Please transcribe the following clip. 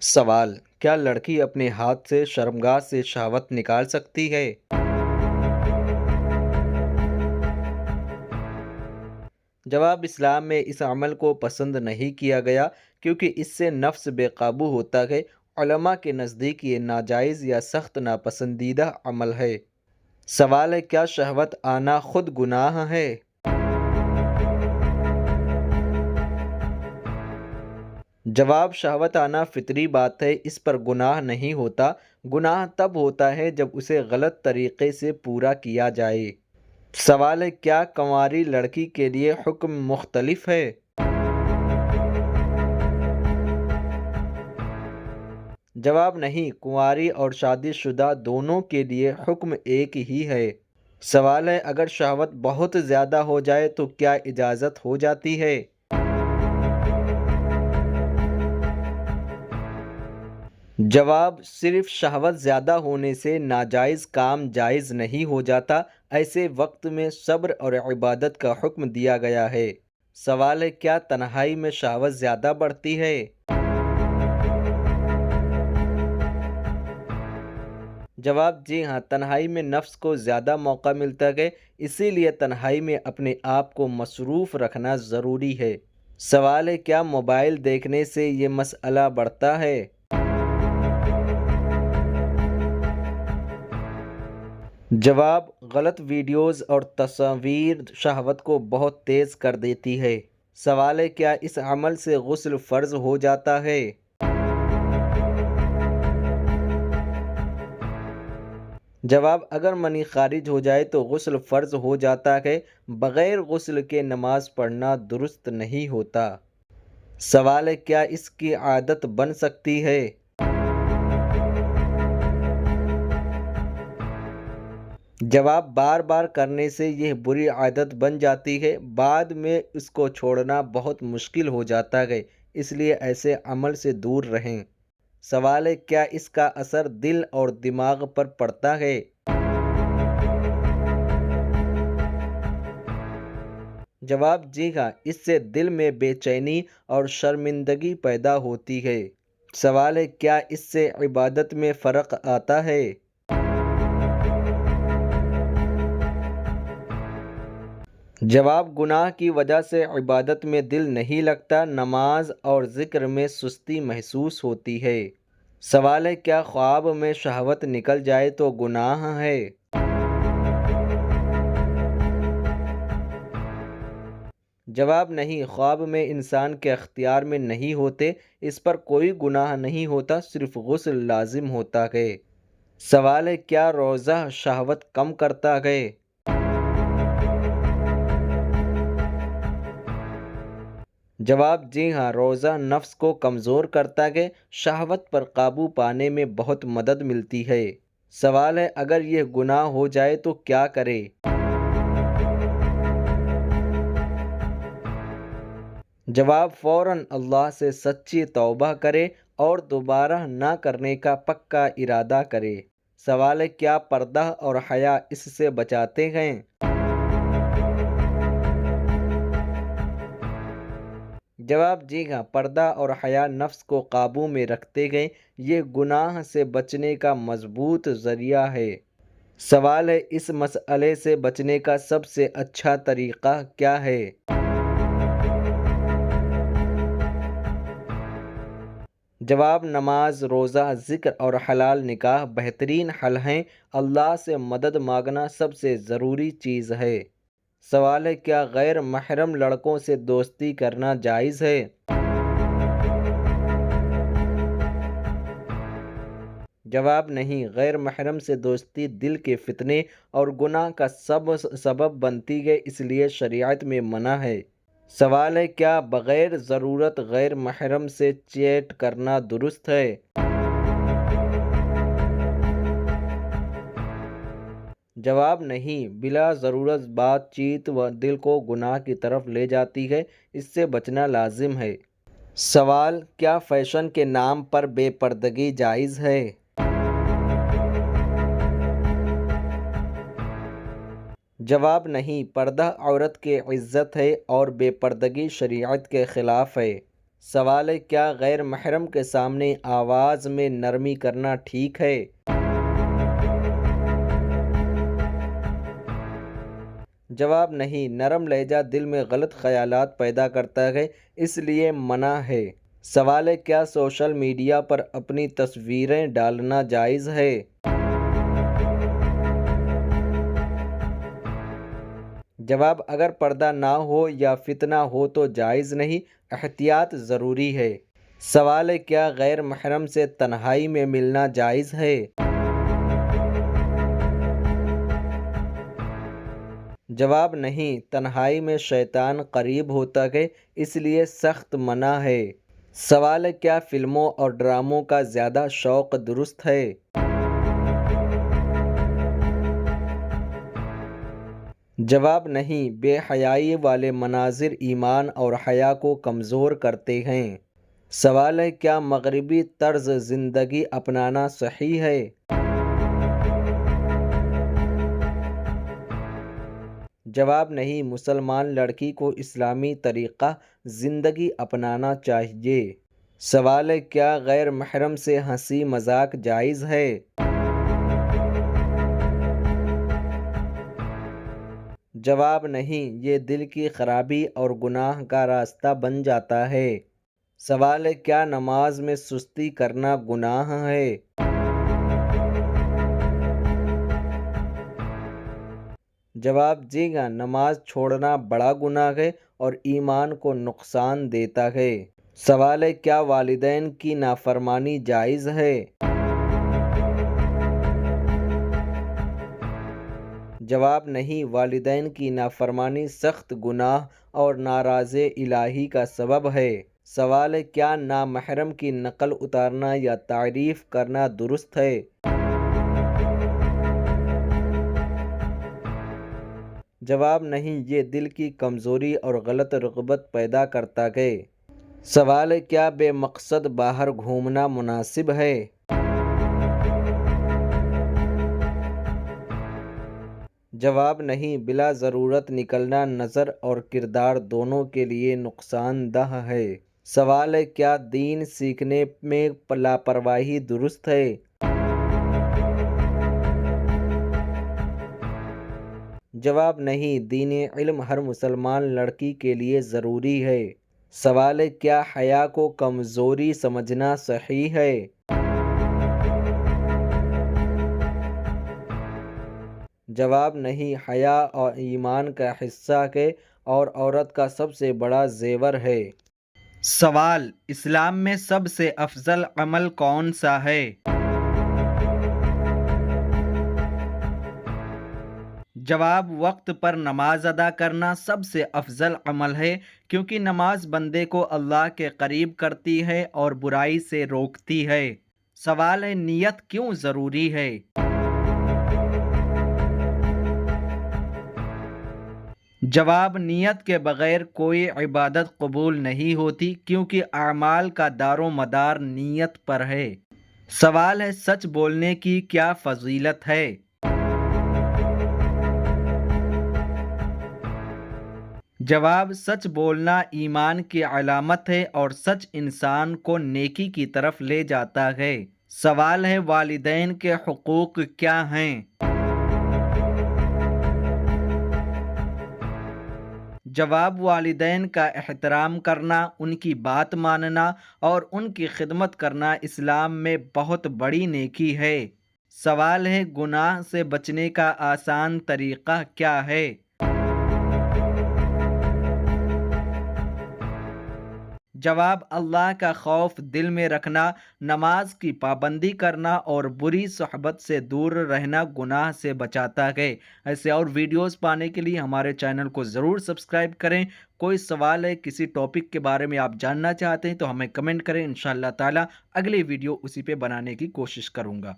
سوال: کیا لڑکی اپنے ہاتھ سے شرمگاہ سے شہوت نکال سکتی ہے؟ جواب: اسلام میں اس عمل کو پسند نہیں کیا گیا کیونکہ اس سے نفس بے قابو ہوتا ہے۔ علماء کے نزدیک یہ ناجائز یا سخت ناپسندیدہ عمل ہے۔ سوال ہے: کیا شہوت آنا خود گناہ ہے؟ جواب: شہوت آنا فطری بات ہے، اس پر گناہ نہیں ہوتا۔ گناہ تب ہوتا ہے جب اسے غلط طریقے سے پورا کیا جائے۔ سوال ہے: کیا کنواری لڑکی کے لیے حکم مختلف ہے؟ جواب: نہیں، کنواری اور شادی شدہ دونوں کے لیے حکم ایک ہی ہے۔ سوال ہے: اگر شہوت بہت زیادہ ہو جائے تو کیا اجازت ہو جاتی ہے؟ جواب: صرف شہوت زیادہ ہونے سے ناجائز کام جائز نہیں ہو جاتا، ایسے وقت میں صبر اور عبادت کا حکم دیا گیا ہے۔ سوال ہے: کیا تنہائی میں شہوت زیادہ بڑھتی ہے؟ جواب: جی ہاں، تنہائی میں نفس کو زیادہ موقع ملتا ہے، اسی لیے تنہائی میں اپنے آپ کو مصروف رکھنا ضروری ہے۔ سوال ہے: کیا موبائل دیکھنے سے یہ مسئلہ بڑھتا ہے؟ جواب: غلط ویڈیوز اور تصاویر شہوت کو بہت تیز کر دیتی ہے۔ سوال ہے: کیا اس عمل سے غسل فرض ہو جاتا ہے؟ جواب: اگر منی خارج ہو جائے تو غسل فرض ہو جاتا ہے، بغیر غسل کے نماز پڑھنا درست نہیں ہوتا۔ سوال ہے: کیا اس کی عادت بن سکتی ہے؟ جواب: بار بار کرنے سے یہ بری عادت بن جاتی ہے، بعد میں اس کو چھوڑنا بہت مشکل ہو جاتا ہے، اس لیے ایسے عمل سے دور رہیں۔ سوال ہے: کیا اس کا اثر دل اور دماغ پر پڑتا ہے؟ جواب: جی ہاں، اس سے دل میں بے چینی اور شرمندگی پیدا ہوتی ہے۔ سوال ہے: کیا اس سے عبادت میں فرق آتا ہے؟ جواب: گناہ کی وجہ سے عبادت میں دل نہیں لگتا، نماز اور ذکر میں سستی محسوس ہوتی ہے۔ سوال ہے: کیا خواب میں شہوت نکل جائے تو گناہ ہے؟ جواب: نہیں، خواب میں انسان کے اختیار میں نہیں ہوتے، اس پر کوئی گناہ نہیں ہوتا، صرف غسل لازم ہوتا ہے۔ سوال ہے: کیا روزہ شہوت کم کرتا ہے؟ جواب: جی ہاں، روزہ نفس کو کمزور کرتا ہے، شہوت پر قابو پانے میں بہت مدد ملتی ہے۔ سوال ہے: اگر یہ گناہ ہو جائے تو کیا کرے؟ جواب: فوراً اللہ سے سچی توبہ کرے اور دوبارہ نہ کرنے کا پکا ارادہ کرے۔ سوال ہے: کیا پردہ اور حیا اس سے بچاتے ہیں؟ جواب: جی ہاں، پردہ اور حیا نفس کو قابو میں رکھتے ہیں، یہ گناہ سے بچنے کا مضبوط ذریعہ ہے۔ سوال ہے: اس مسئلے سے بچنے کا سب سے اچھا طریقہ کیا ہے؟ جواب: نماز، روزہ، ذکر اور حلال نکاح بہترین حل ہیں، اللہ سے مدد مانگنا سب سے ضروری چیز ہے۔ سوال ہے: کیا غیر محرم لڑکوں سے دوستی کرنا جائز ہے؟ جواب: نہیں، غیر محرم سے دوستی دل کے فتنے اور گناہ کا سبب بنتی ہے، اس لیے شریعت میں منع ہے۔ سوال ہے: کیا بغیر ضرورت غیر محرم سے چیٹ کرنا درست ہے؟ جواب: نہیں، بلا ضرورت بات چیت دل کو گناہ کی طرف لے جاتی ہے، اس سے بچنا لازم ہے۔ سوال: کیا فیشن کے نام پر بے پردگی جائز ہے؟ جواب: نہیں، پردہ عورت کی عزت ہے اور بے پردگی شریعت کے خلاف ہے۔ سوال ہے کیا غیر محرم کے سامنے آواز میں نرمی کرنا ٹھیک ہے؟ جواب نہیں، نرم لہجہ دل میں غلط خیالات پیدا کرتا ہے، اس لیے منع ہے۔ سوال ہے کیا سوشل میڈیا پر اپنی تصویریں ڈالنا جائز ہے؟ جواب اگر پردہ نہ ہو یا فتنہ ہو تو جائز نہیں، احتیاط ضروری ہے۔ سوال ہے کیا غیر محرم سے تنہائی میں ملنا جائز ہے؟ جواب نہیں، تنہائی میں شیطان قریب ہوتا ہے، اس لیے سخت منع ہے۔ سوال ہے کیا فلموں اور ڈراموں کا زیادہ شوق درست ہے؟ جواب نہیں، بے حیائی والے مناظر ایمان اور حیا کو کمزور کرتے ہیں۔ سوال ہے کیا مغربی طرز زندگی اپنانا صحیح ہے؟ جواب نہیں، مسلمان لڑکی کو اسلامی طریقہ زندگی اپنانا چاہیے۔ سوال ہے کیا غیر محرم سے ہنسی مذاق جائز ہے؟ جواب نہیں، یہ دل کی خرابی اور گناہ کا راستہ بن جاتا ہے۔ سوال ہے کیا نماز میں سستی کرنا گناہ ہے؟ جواب جی ہاں، نماز چھوڑنا بڑا گناہ ہے اور ایمان کو نقصان دیتا ہے۔ سوال ہے کیا والدین کی نافرمانی جائز ہے؟ جواب نہیں، والدین کی نافرمانی سخت گناہ اور ناراض الہی کا سبب ہے۔ سوال ہے کیا نامحرم کی نقل اتارنا یا تعریف کرنا درست ہے؟ جواب نہیں، یہ دل کی کمزوری اور غلط رغبت پیدا کرتا ہے۔ سوال ہے کیا بے مقصد باہر گھومنا مناسب ہے؟ جواب نہیں، بلا ضرورت نکلنا نظر اور کردار دونوں کے لیے نقصان دہ ہے۔ سوال ہے کیا دین سیکھنے میں لاپرواہی درست ہے؟ جواب نہیں، دین علم ہر مسلمان لڑکی کے لیے ضروری ہے۔ سوال ہے کیا حیا کو کمزوری سمجھنا صحیح ہے؟ جواب نہیں، حیا اور ایمان کا حصہ ہے اور عورت کا سب سے بڑا زیور ہے۔ سوال، اسلام میں سب سے افضل عمل کون سا ہے؟ جواب وقت پر نماز ادا کرنا سب سے افضل عمل ہے، کیونکہ نماز بندے کو اللہ کے قریب کرتی ہے اور برائی سے روکتی ہے۔ سوال ہے نیت کیوں ضروری ہے؟ جواب نیت کے بغیر کوئی عبادت قبول نہیں ہوتی، کیونکہ اعمال کا دار و مدار نیت پر ہے۔ سوال ہے سچ بولنے کی کیا فضیلت ہے؟ جواب سچ بولنا ایمان کی علامت ہے اور سچ انسان کو نیکی کی طرف لے جاتا ہے۔ سوال ہے والدین کے حقوق کیا ہیں؟ جواب والدین کا احترام کرنا، ان کی بات ماننا اور ان کی خدمت کرنا اسلام میں بہت بڑی نیکی ہے۔ سوال ہے گناہ سے بچنے کا آسان طریقہ کیا ہے؟ جواب اللہ کا خوف دل میں رکھنا، نماز کی پابندی کرنا اور بری صحبت سے دور رہنا گناہ سے بچاتا ہے۔ ایسے اور ویڈیوز پانے کے لیے ہمارے چینل کو ضرور سبسکرائب کریں۔ کوئی سوال ہے، کسی ٹاپک کے بارے میں آپ جاننا چاہتے ہیں تو ہمیں کمنٹ کریں، انشاءاللہ تعالی اگلی ویڈیو اسی پہ بنانے کی کوشش کروں گا۔